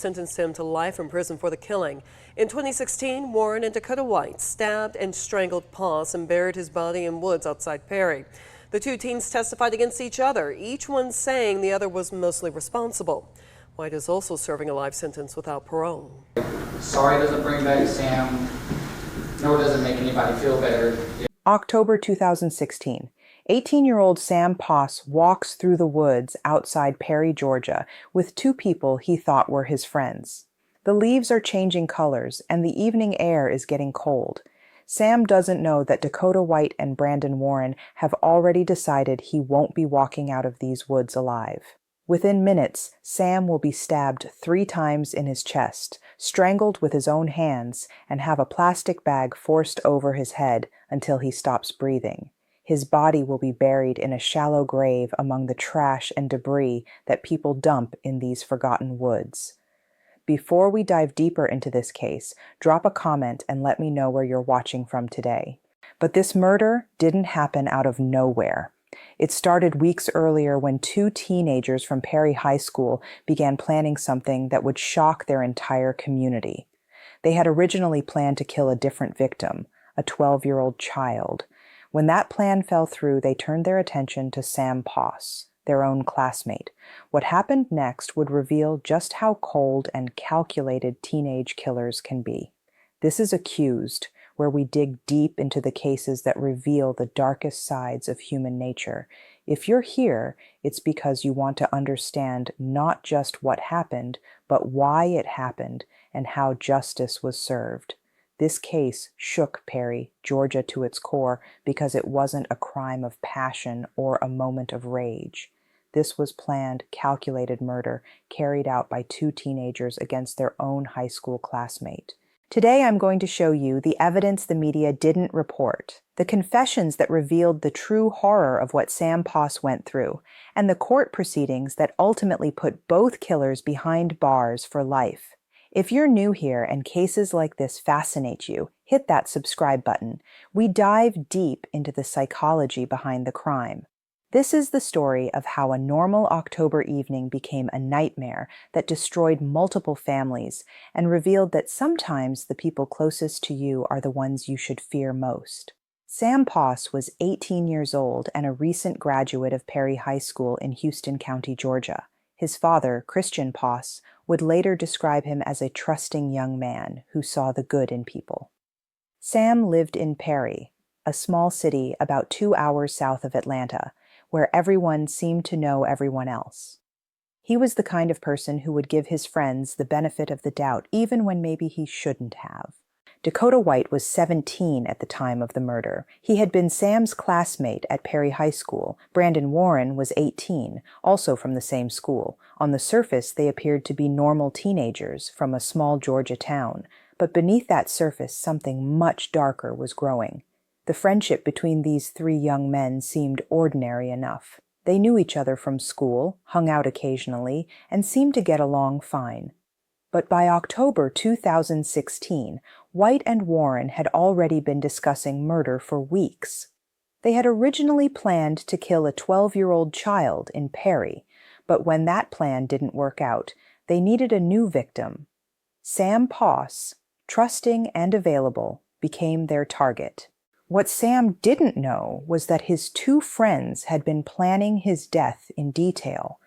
sentenced him to life in prison for the killing. In 2016, Warren and Dakota White stabbed and strangled Poss and buried his body in woods outside Perry. The two teens testified against each other, each one saying the other was mostly responsible. White is also serving a life sentence without parole. Sorry doesn't bring back Sam, nor does it make anybody feel better. October 2016. 18-year-old Sam Poss walks through the woods outside Perry, Georgia, with two people he thought were his friends. The leaves are changing colors, and the evening air is getting cold. Sam doesn't know that Dakota White and Brandon Warren have already decided he won't be walking out of these woods alive. Within minutes, Sam will be stabbed 3 times in his chest, strangled with his own hands, and have a plastic bag forced over his head until he stops breathing. His body will be buried in a shallow grave among the trash and debris that people dump in these forgotten woods. Before we dive deeper into this case, drop a comment and let me know where you're watching from today. But this murder didn't happen out of nowhere. It started weeks earlier when 2 teenagers from Perry High School began planning something that would shock their entire community. They had originally planned to kill a different victim, a 12-year-old child. When that plan fell through, they turned their attention to Sam Poss, their own classmate. What happened next would reveal just how cold and calculated teenage killers can be. This is Accused, where we dig deep into the cases that reveal the darkest sides of human nature. If you're here, it's because you want to understand not just what happened, but why it happened and how justice was served. This case shook Perry, Georgia to its core because it wasn't a crime of passion or a moment of rage. This was planned, calculated murder carried out by 2 teenagers against their own high school classmate. Today I'm going to show you the evidence the media didn't report, the confessions that revealed the true horror of what Sam Poss went through, and the court proceedings that ultimately put both killers behind bars for life. If you're new here and cases like this fascinate you, hit that subscribe button. We dive deep into the psychology behind the crime. This is the story of how a normal October evening became a nightmare that destroyed multiple families and revealed that sometimes the people closest to you are the ones you should fear most. Sam Poss was 18 years old and a recent graduate of Perry High School in Houston County, Georgia. His father, Christian Poss, would later describe him as a trusting young man who saw the good in people. Sam lived in Perry, a small city about 2 hours south of Atlanta, where everyone seemed to know everyone else. He was the kind of person who would give his friends the benefit of the doubt even when maybe he shouldn't have. Dakota White was 17 at the time of the murder. He had been Sam's classmate at Perry High School. Brandon Warren was 18, also from the same school. On the surface, they appeared to be normal teenagers from a small Georgia town, but beneath that surface, something much darker was growing. The friendship between these 3 young men seemed ordinary enough. They knew each other from school, hung out occasionally, and seemed to get along fine. But by October 2016, White and Warren had already been discussing murder for weeks. They had originally planned to kill a 12-year-old child in Perry, but when that plan didn't work out, they needed a new victim. Sam Poss, trusting and available, became their target. What Sam didn't know was that his 2 friends had been planning his death in detail.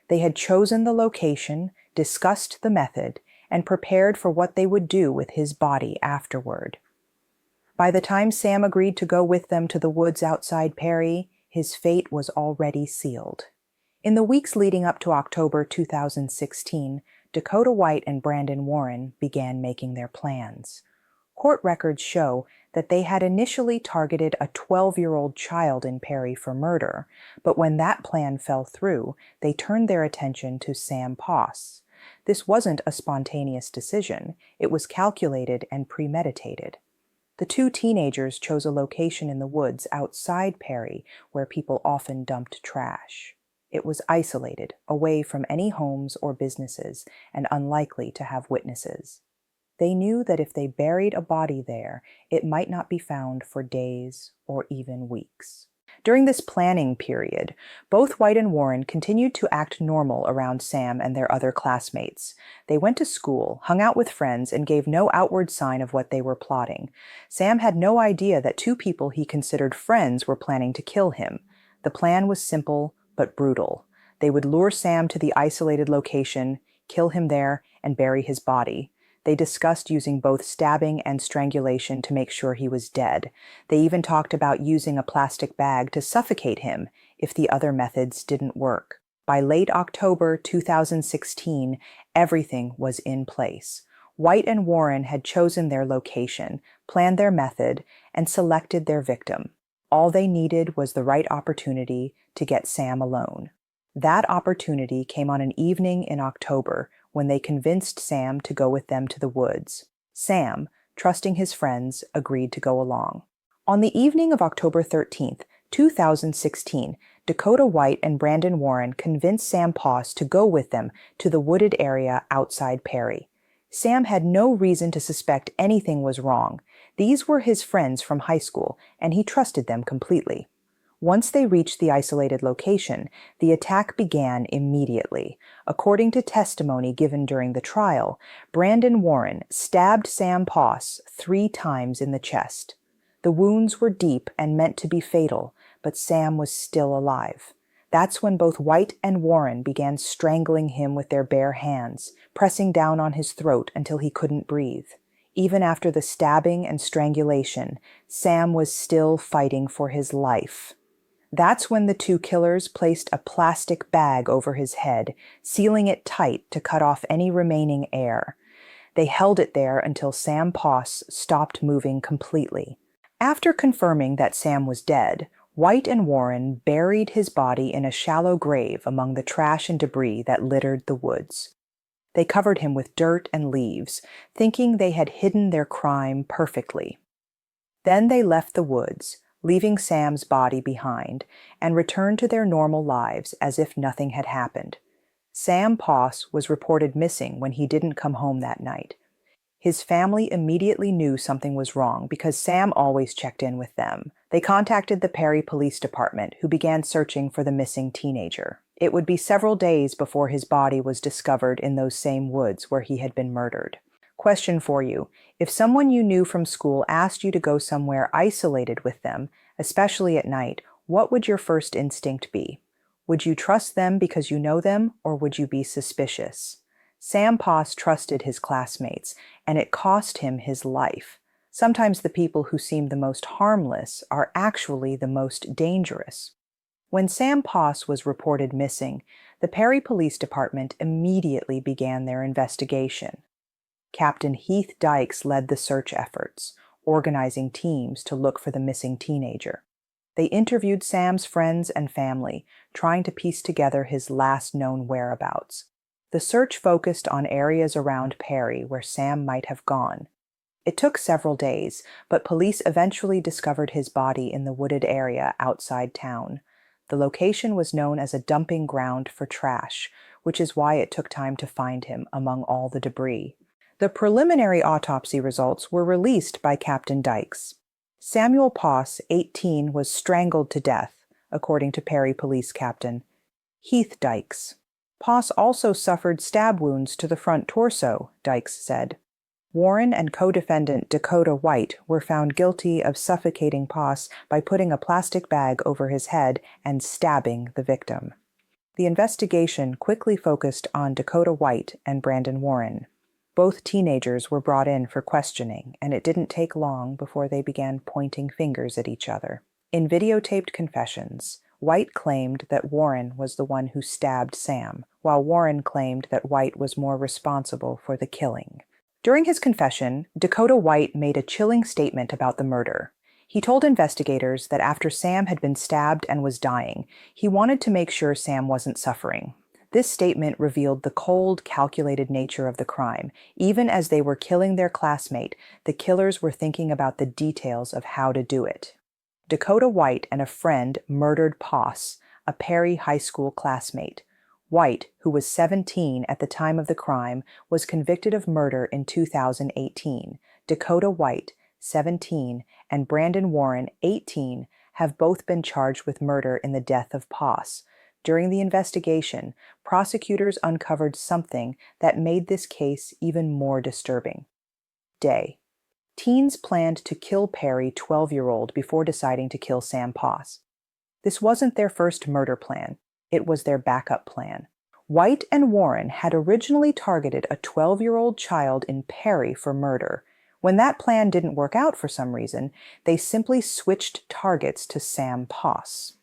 They had chosen the location, discussed the method, and prepared for what they would do with his body afterward. By the time Sam agreed to go with them to the woods outside Perry, his fate was already sealed. In the weeks leading up to October 2016, Dakota White and Brandon Warren began making their plans. Court records show that they had initially targeted a 12-year-old child in Perry for murder, but when that plan fell through, they turned their attention to Sam Poss. This wasn't a spontaneous decision. It was calculated and premeditated. The 2 teenagers chose a location in the woods outside Perry where people often dumped trash. It was isolated, away from any homes or businesses, and unlikely to have witnesses. They knew that if they buried a body there, it might not be found for days or even weeks. During this planning period, both White and Warren continued to act normal around Sam and their other classmates. They went to school, hung out with friends, and gave no outward sign of what they were plotting. Sam had no idea that two people he considered friends were planning to kill him. The plan was simple but brutal. They would lure Sam to the isolated location, kill him there, and bury his body. They discussed using both stabbing and strangulation to make sure he was dead. They even talked about using a plastic bag to suffocate him if the other methods didn't work. By late October 2016, everything was in place. White and Warren had chosen their location, planned their method, and selected their victim. All they needed was the right opportunity to get Sam alone. That opportunity came on an evening in October when they convinced Sam to go with them to the woods. Sam, trusting his friends, agreed to go along. On the evening of October 13th, 2016, Dakota White and Brandon Warren convinced Sam Poss to go with them to the wooded area outside Perry. Sam had no reason to suspect anything was wrong. These were his friends from high school, and he trusted them completely. Once they reached the isolated location, the attack began immediately. According to testimony given during the trial, Brandon Warren stabbed Sam Poss 3 times in the chest. The wounds were deep and meant to be fatal, but Sam was still alive. That's when both White and Warren began strangling him with their bare hands, pressing down on his throat until he couldn't breathe. Even after the stabbing and strangulation, Sam was still fighting for his life. That's when the two killers placed a plastic bag over his head, sealing it tight to cut off any remaining air. They held it there until Sam Poss stopped moving completely. After confirming that Sam was dead, White and Warren buried his body in a shallow grave among the trash and debris that littered the woods. They covered him with dirt and leaves, thinking they had hidden their crime perfectly. Then they left the woods, leaving Sam's body behind, and returned to their normal lives as if nothing had happened. Sam Poss was reported missing when he didn't come home that night. His family immediately knew something was wrong because Sam always checked in with them. They contacted the Perry Police Department, who began searching for the missing teenager. It would be several days before his body was discovered in those same woods where he had been murdered. Question for you. If someone you knew from school asked you to go somewhere isolated with them, especially at night, what would your first instinct be? Would you trust them because you know them, or would you be suspicious? Sam Poss trusted his classmates, and it cost him his life. Sometimes the people who seem the most harmless are actually the most dangerous. When Sam Poss was reported missing, the Perry Police Department immediately began their investigation. Captain Heath Dykes led the search efforts, organizing teams to look for the missing teenager. They interviewed Sam's friends and family, trying to piece together his last known whereabouts. The search focused on areas around Perry where Sam might have gone. It took several days, but police eventually discovered his body in the wooded area outside town. The location was known as a dumping ground for trash, which is why it took time to find him among all the debris. The preliminary autopsy results were released by Captain Dykes. Samuel Poss, 18, was strangled to death, according to Perry Police Captain Heath Dykes. Poss also suffered stab wounds to the front torso, Dykes said. Warren and co-defendant Dakota White were found guilty of suffocating Poss by putting a plastic bag over his head and stabbing the victim. The investigation quickly focused on Dakota White and Brandon Warren. Both teenagers were brought in for questioning, and it didn't take long before they began pointing fingers at each other. In videotaped confessions, White claimed that Warren was the one who stabbed Sam, while Warren claimed that White was more responsible for the killing. During his confession, Dakota White made a chilling statement about the murder. He told investigators that after Sam had been stabbed and was dying, he wanted to make sure Sam wasn't suffering. This statement revealed the cold, calculated nature of the crime. Even as they were killing their classmate, the killers were thinking about the details of how to do it. Dakota White and a friend murdered Poss, a Perry High School classmate. White, who was 17 at the time of the crime, was convicted of murder in 2018. Dakota White, 17, and Brandon Warren, 18, have both been charged with murder in the death of Poss. During the investigation, prosecutors uncovered something that made this case even more disturbing. Day. Teens planned to kill Perry, 12-year-old, before deciding to kill Sam Poss. This wasn't their first murder plan. It was their backup plan. White and Warren had originally targeted a 12-year-old child in Perry for murder. When that plan didn't work out for some reason, they simply switched targets to Sam Poss.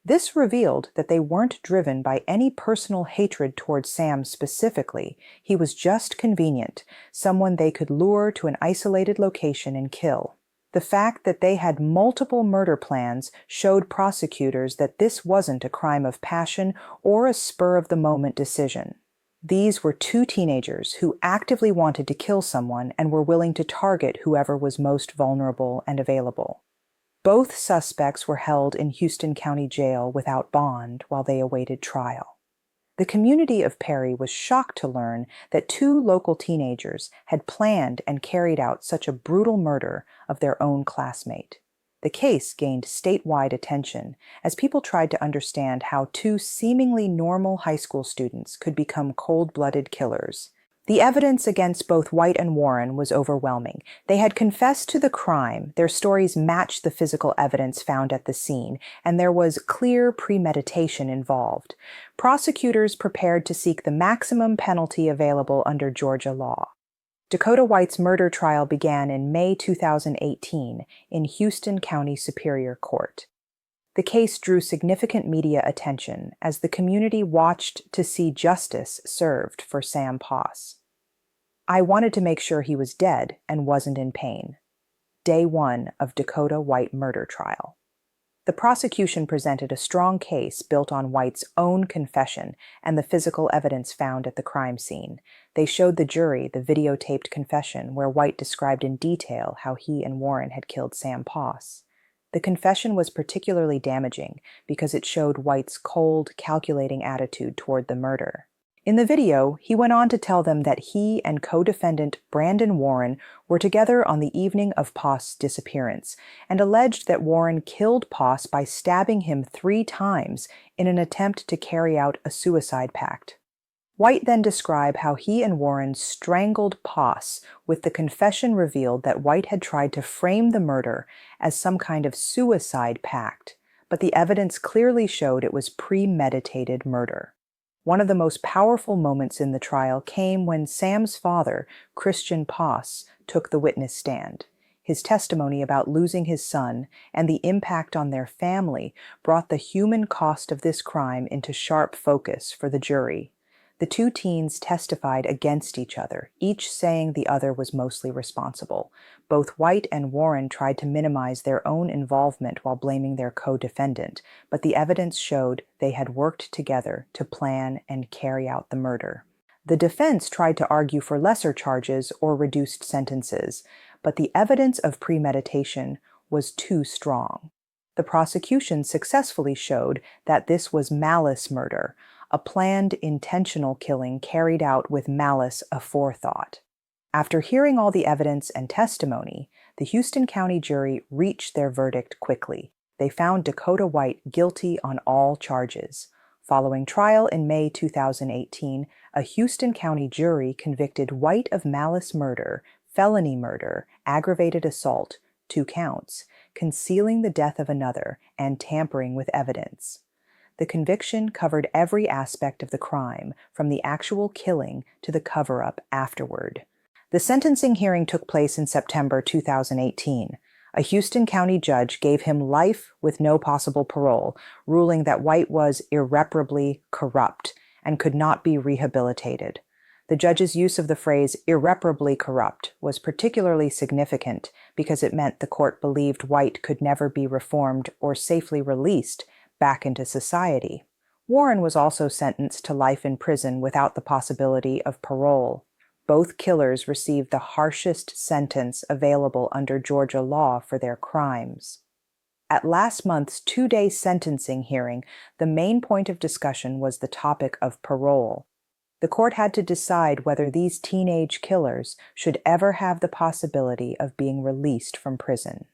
This revealed that they weren't driven by any personal hatred towards Sam specifically. He was just convenient, someone they could lure to an isolated location and kill. The fact that they had multiple murder plans showed prosecutors that this wasn't a crime of passion or a spur-of-the-moment decision. These were two teenagers who actively wanted to kill someone and were willing to target whoever was most vulnerable and available. Both suspects were held in Houston County Jail without bond while they awaited trial. The community of Perry was shocked to learn that two local teenagers had planned and carried out such a brutal murder of their own classmate. The case gained statewide attention as people tried to understand how two seemingly normal high school students could become cold-blooded killers. The evidence against both White and Warren was overwhelming. They had confessed to the crime, their stories matched the physical evidence found at the scene, and there was clear premeditation involved. Prosecutors prepared to seek the maximum penalty available under Georgia law. Dakota White's murder trial began in May 2018 in Houston County Superior Court. The case drew significant media attention as the community watched to see justice served for Sam Poss. I wanted to make sure he was dead and wasn't in pain. Day 1 of Dakota White murder trial. The prosecution presented a strong case built on White's own confession and the physical evidence found at the crime scene. They showed the jury the videotaped confession where White described in detail how he and Warren had killed Sam Poss. The confession was particularly damaging because it showed White's cold, calculating attitude toward the murder. In the video, he went on to tell them that he and co-defendant Brandon Warren were together on the evening of Poss' disappearance, and alleged that Warren killed Poss by stabbing him 3 times in an attempt to carry out a suicide pact. White then described how he and Warren strangled Poss, with the confession revealed that White had tried to frame the murder as some kind of suicide pact, but the evidence clearly showed it was premeditated murder. One of the most powerful moments in the trial came when Sam's father, Christian Poss, took the witness stand. His testimony about losing his son and the impact on their family brought the human cost of this crime into sharp focus for the jury. The two teens testified against each other, each saying the other was mostly responsible. Both White and Warren tried to minimize their own involvement while blaming their co-defendant, but the evidence showed they had worked together to plan and carry out the murder. The defense tried to argue for lesser charges or reduced sentences, but the evidence of premeditation was too strong. The prosecution successfully showed that this was malice murder, a planned, intentional killing carried out with malice aforethought. After hearing all the evidence and testimony, the Houston County jury reached their verdict quickly. They found Dakota White guilty on all charges. Following trial in May 2018, a Houston County jury convicted White of malice murder, felony murder, aggravated assault, 2 counts, concealing the death of another, and tampering with evidence. The conviction covered every aspect of the crime, from the actual killing to the cover-up afterward. The sentencing hearing took place in September 2018. A Houston County judge gave him life with no possible parole, ruling that White was irreparably corrupt and could not be rehabilitated. The judge's use of the phrase irreparably corrupt was particularly significant because it meant the court believed White could never be reformed or safely released back into society. Warren was also sentenced to life in prison without the possibility of parole. Both killers received the harshest sentence available under Georgia law for their crimes. At last month's 2-day sentencing hearing, the main point of discussion was the topic of parole. The court had to decide whether these teenage killers should ever have the possibility of being released from prison.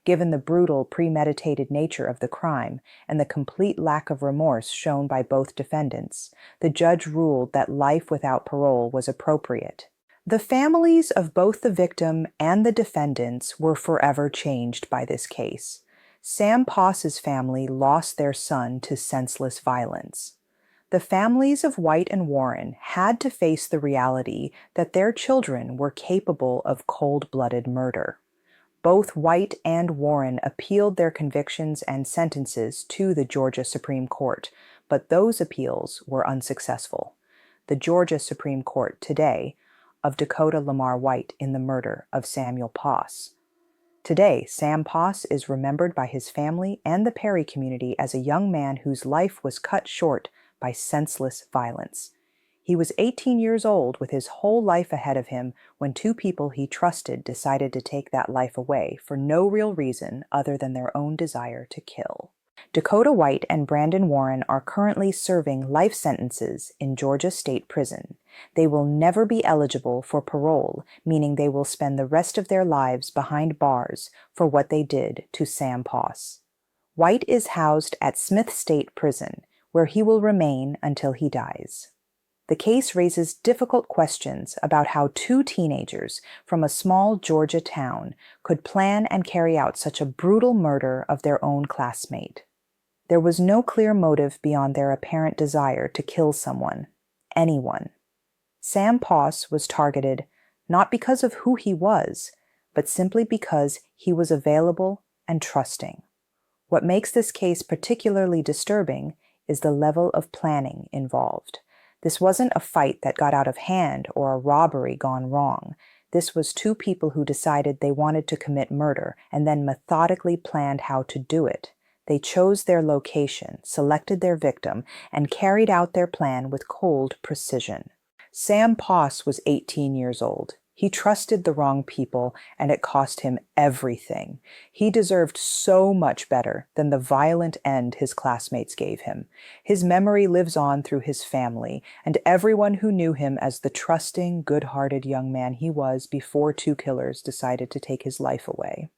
Given the brutal, premeditated nature of the crime and the complete lack of remorse shown by both defendants, the judge ruled that life without parole was appropriate. The families of both the victim and the defendants were forever changed by this case. Sam Poss's family lost their son to senseless violence. The families of White and Warren had to face the reality that their children were capable of cold-blooded murder. Both White and Warren appealed their convictions and sentences to the Georgia Supreme Court, but those appeals were unsuccessful. The Georgia Supreme Court today of Dakota Lamar White in the murder of Samuel Poss. Today, Sam Poss is remembered by his family and the Perry community as a young man whose life was cut short by senseless violence. He was 18 years old with his whole life ahead of him when two people he trusted decided to take that life away for no real reason other than their own desire to kill. Dakota White and Brandon Warren are currently serving life sentences in Georgia State Prison. They will never be eligible for parole, meaning they will spend the rest of their lives behind bars for what they did to Sam Poss. White is housed at Smith State Prison, where he will remain until he dies. The case raises difficult questions about how two teenagers from a small Georgia town could plan and carry out such a brutal murder of their own classmate. There was no clear motive beyond their apparent desire to kill someone, anyone. Sam Poss was targeted not because of who he was, but simply because he was available and trusting. What makes this case particularly disturbing is the level of planning involved. This wasn't a fight that got out of hand or a robbery gone wrong. This was two people who decided they wanted to commit murder and then methodically planned how to do it. They chose their location, selected their victim, and carried out their plan with cold precision. Sam Poss was 18 years old. He trusted the wrong people, and it cost him everything. He deserved so much better than the violent end his classmates gave him. His memory lives on through his family and everyone who knew him as the trusting, good-hearted young man he was before two killers decided to take his life away.